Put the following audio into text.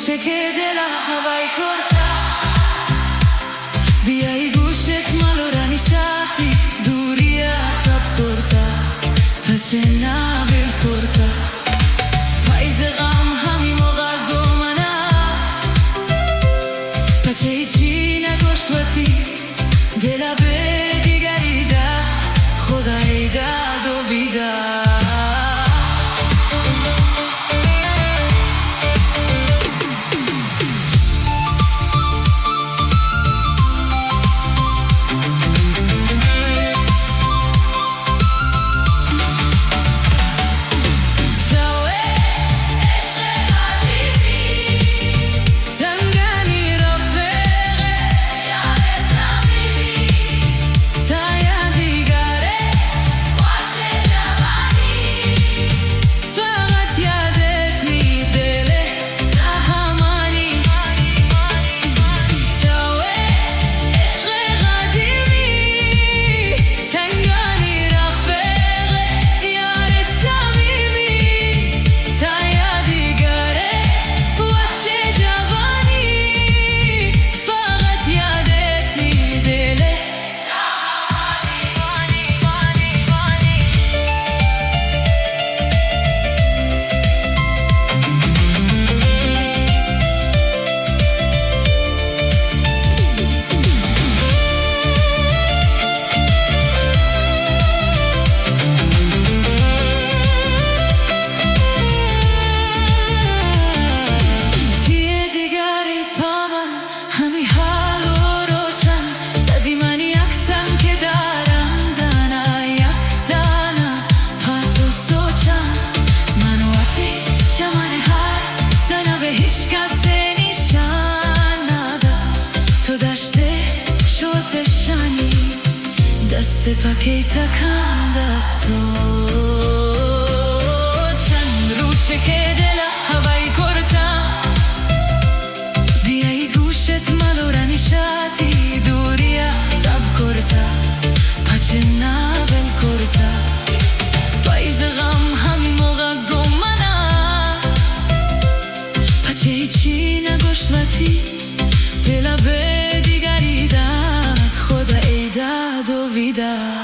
روچه که دل هوای کرتا بیای گوشت مالورانی شاتی دوری تب کرتا پچه نبیل کرتا پایز غم همی موقع گمانا پچه هیچی نگشت وطی دل به دیگری ده خدای داد و بیداد پاکی تکانده تو چند روچه که دل هوای کرتا بیای گوشت مالورانی شاتی دوری تب کرتا پچه نبل کرتا پایز غم همی موقع گمانت پچه هیچی نگشت وطی دل به دیگری داد خدا ای داد و بیداد